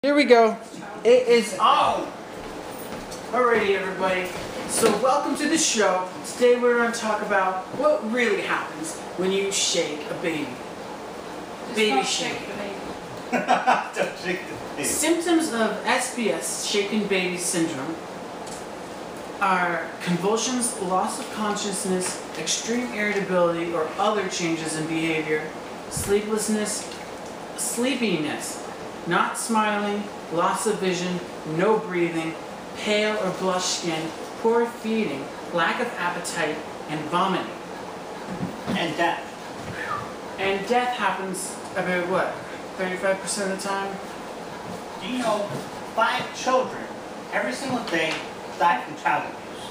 Here we go. It is on. Alrighty, everybody. So welcome to the show. Today we're going to talk about what really happens when you shake a baby. Don't shake the baby. Don't shake the baby. Symptoms of SBS, shaken baby syndrome, are convulsions, loss of consciousness, extreme irritability or other changes in behavior, sleeplessness, sleepiness, not smiling, loss of vision, no breathing, pale or blush skin, poor feeding, lack of appetite, and vomiting. And death. And death happens about what? 35% of the time? Do you know 5 children every single day die from child abuse?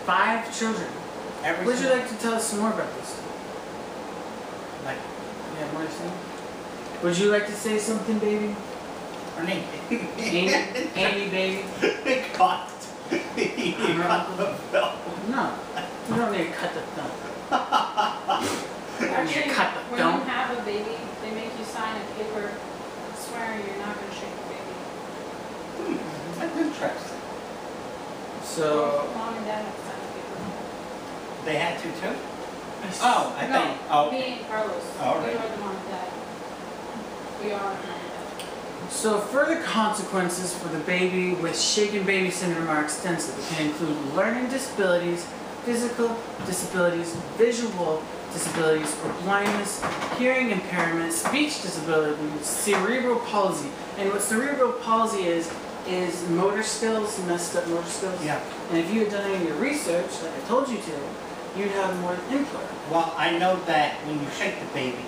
5 children. Would you like to tell us some more about this? Like, Yeah, more to say? Would you like to say something, baby? her name? Amy, baby? Cut. You cut the film. No. You don't need to cut the film. Actually, cut the when film. you have a baby, they make you sign a paper swearing you're not going to shake the baby. That's interesting. So, Mom and Dad have to sign a paper. They had to too? Oh, I No, think. Oh, me and Carlos. All We right. are the mom and dad. We are the mom and dad. so further consequences for the baby with shaken baby syndrome are extensive. It can include learning disabilities, physical disabilities, visual disabilities or blindness, hearing impairment, speech disabilities, cerebral palsy. And what cerebral palsy is motor skills, messed up motor skills. yeah. And if you had done any of your research, like I told you to, you'd have more input. Well, I know that when you shake the baby,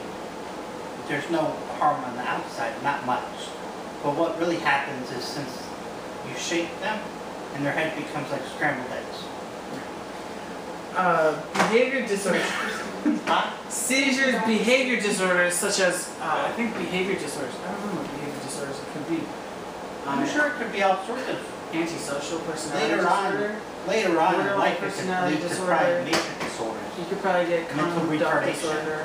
there's no harm on the outside, not much. But what really happens is since you shake them, and their head becomes like scrambled eggs. Behavior disorders. Huh? Seizures, behavior disorders such as, I think behavior disorders, I don't know what behavior disorders it could be. I'm sure it could be all sorts of. Antisocial personality Later on, disorder. later on in Borderline life, it could personality lead to disorder. private nature disorders. You could probably get Mental conduct retardation. disorder.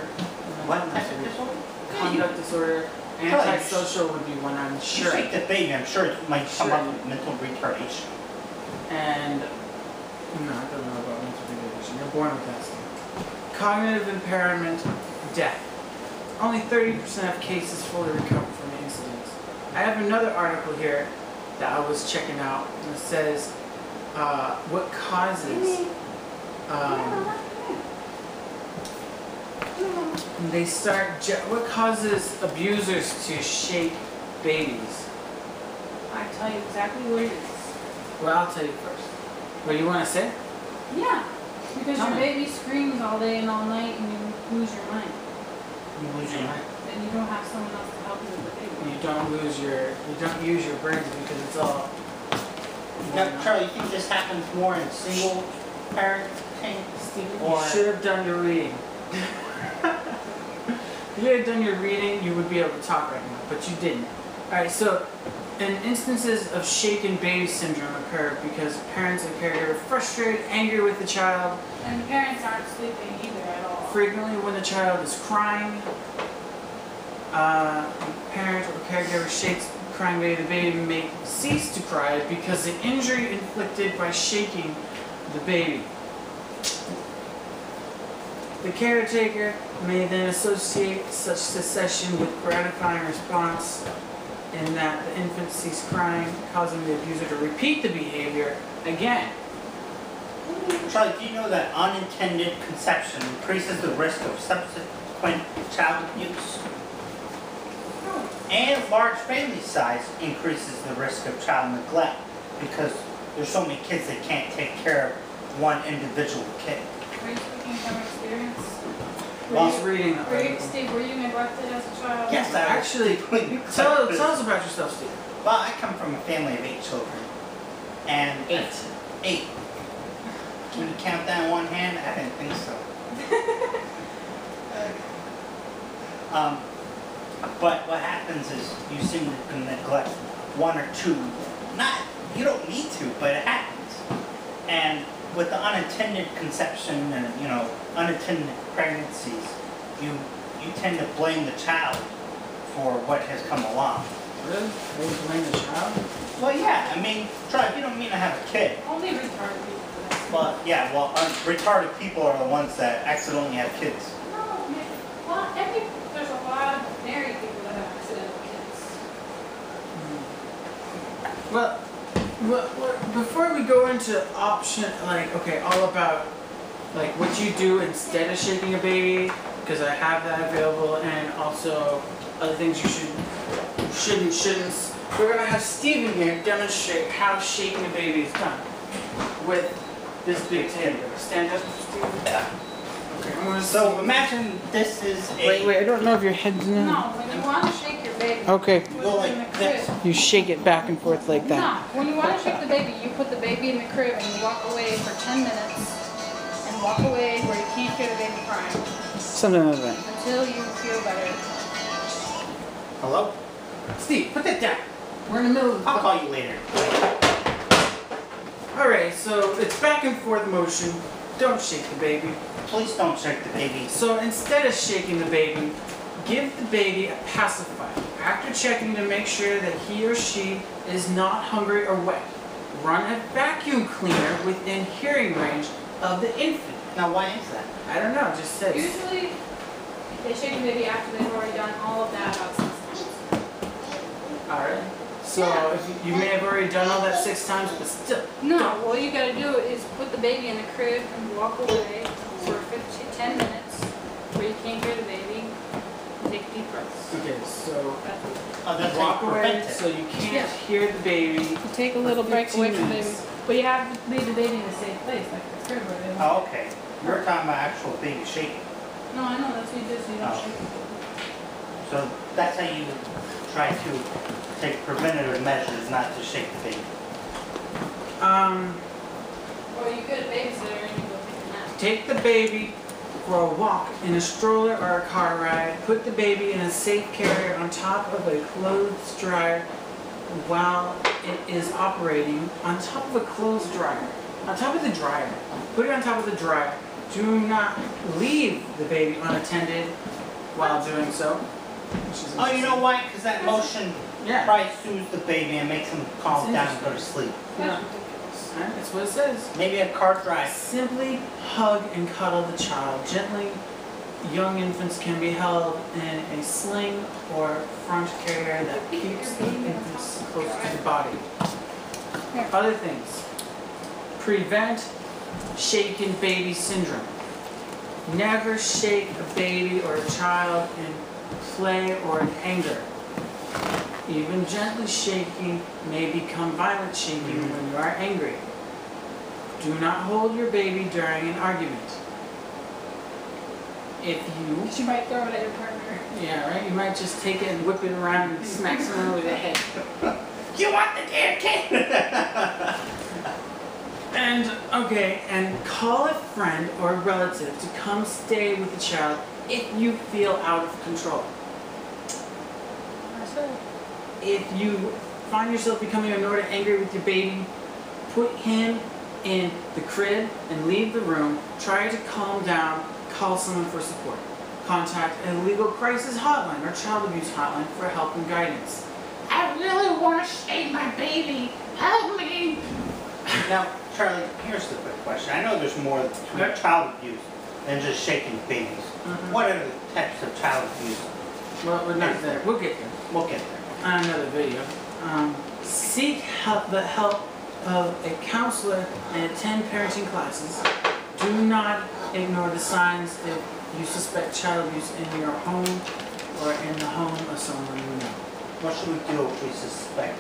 What type of disorder? Conduct disorder. Antisocial would be one, I'm You sure. shake the baby, I'm sure it might come Sure. up with mental retardation. And, no, I don't know about mental retardation. You're born with that stuff. Cognitive impairment, death. Only 30% of cases fully recover from the incidents. I have another article here that I was checking out, and it says what causes what causes abusers to shake babies. I tell you exactly what it is. Well, I'll tell you first. What do you want to say? Yeah. Because Tell your me. baby screams all day and all night and you lose your mind. You lose your mind. And you don't have someone else to help you with the baby. You don't use your brains because it's all. Now, Charlie, you think this happens more in single parenting? You should have done your reading. If you had done your reading, you would be able to talk right now, but you didn't. Alright, so instances of shaken baby syndrome occur because parents and caregivers are frustrated, angry with the child, And the parents aren't sleeping either at all. frequently when the child is crying. Parent or caregiver shakes the crying baby, the baby may cease to cry because the injury inflicted by shaking the baby. The caretaker may then associate such cessation with gratifying response in that the infant ceases crying, causing the abuser to repeat the behavior again. Charlie, do you know that unintended conception increases the risk of subsequent child abuse? And large family size increases the risk of child neglect because there's so many kids that can't take care of one individual kid. Are you speaking from experience? He's reading the article. Steve, were you neglected as a child? Yes, I Actually, tell us about yourself, Steve. Well, I come from a family of 8 children. And 8. Can you count that in one hand? I didn't think so. But what happens is you seem to neglect 1 or 2. You don't need to, but it happens. And with the unintended conception and, unintended pregnancies, you tend to blame the child for what has come along. Really? They blame the child? Well, yeah, I mean, Charlie, you don't mean to have a kid. Only retarded people do that. Well, yeah, well, retarded people are the ones that accidentally have kids. No, well, there's a lot of married people that have accidental kids. Well, before we go into option, like, okay, all about, like, what you do instead of shaking a baby, because I have that available, and also other things you shouldn't. We're gonna have Steven here demonstrate how shaking a baby is done with this big table. Stand up, Steven. Yeah. Okay, I'm gonna So imagine this is a... Wait, I don't know if your head's in. No, when you want to shake your baby, Okay, put Go it in the like crib. this. you shake it back and forth like No, that. when you want to shake the baby, you put the baby in the crib and you walk away for 10 minutes and walk away where you can't hear the baby crying Something like that. until you feel better. Hello? Steve, put that down. We're in the middle of I'll call you later. Alright, so it's back and forth motion. Don't shake the baby. Please don't shake the baby. So instead of shaking the baby, give the baby a pacifier. After checking to make sure that he or she is not hungry or wet, run a vacuum cleaner within hearing range of the infant. Now, why is that? I don't know, just says. Usually, they shake the baby after they've already done all of that about 6 times. Alright. So Yeah. if you may have already done all that 6 times, but still. No, all you gotta do is put the baby in the crib and walk away for 10 minutes where you can't hear the baby. Take deep breaths. Okay, so That's what Oh, that's walk how you away prevent so it. you can't Yeah. hear the baby. you take a little break 15 away from the baby. minutes. But you have to leave the baby in a safe place, like the crib where they don't. Oh, okay. We're talking about actual baby shaking. No, I know, that's what you do, so you don't Oh. shake the baby. So that's how you try to take preventative measures not to shake the baby. Or you get a babysitter and you go take a nap. Take the baby for a walk in a stroller or a car ride. Put the baby in a safe carrier on top of a clothes dryer while it is operating. On top of a clothes dryer. On top of the dryer. Put it on top of the dryer. Do not leave the baby unattended while doing so. Which is Oh, you know why? Because that motion Yeah. probably soothes the baby and makes him calm down and go to sleep. Yeah. That's ridiculous. Alright, that's what it says. Maybe a car drive. Simply hug and cuddle the child gently. Young infants can be held in a sling or front carrier that keeps the infants close to the body. Here. Other things. Prevent shaken baby syndrome. Never shake a baby or a child in play or in anger. Even gently shaking may become violent shaking when you are angry. Do not hold your baby during an argument. If you, Because you might throw it at your partner. yeah, right, you might just take it and whip it around and smack someone over the head. You want the damn kid? And, okay, and call a friend or a relative to come stay with the child if you feel out of control. That's it. If you find yourself becoming annoyed or angry with your baby, put him in the crib and leave the room. Try to calm down. Call someone for support. Contact a legal crisis hotline or child abuse hotline for help and guidance. I really want to shake my baby. Help me. Now, Charlie, here's the quick question. I know there's more to Okay. child abuse than just shaking babies. Mhm. What are the types of child abuse? Well, we're not there. We'll get there. We'll get there. On another video. Seek the help of a counselor and attend parenting classes. Do not ignore the signs if you suspect child abuse in your home or in the home of someone you know. What should we do if we suspect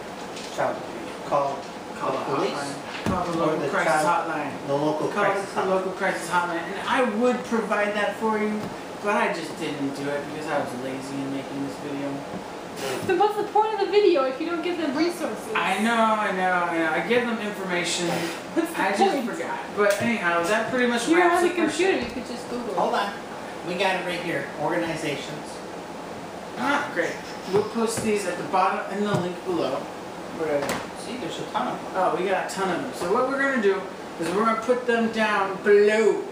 child abuse? Call Call the a police, hotline. Call the or local the crisis child- hotline. the local Call crisis the hotline. local crisis hotline. And I would provide that for you, but I just didn't do it because I was lazy in making this video. Then what's the point of the video if you don't give them resources? I know. I give them information. What's the I just point? forgot. But anyhow, that pretty much You're wraps on the up our show. computer, you could just Google it. Hold on. We got it right here. Organizations. Ah, great. We'll post these at the bottom and the link below. See, there's a ton of them. Oh, we got a ton of them. So what we're going to do is we're going to put them down below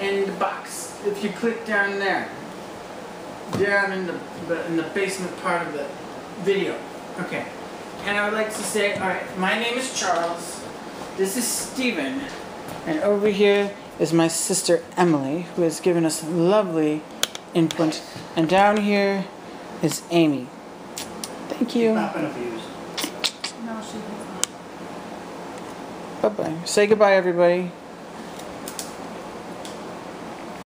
in the box. If you click down there, down in the basement part of the video. Okay. And I would like to say, all right, my name is Charles. This is Stephen. And over here is my sister Emily, who has given us lovely input. And down here is Amy. Thank you. Not been abused. No, she has not. Bye-bye. Say goodbye, everybody.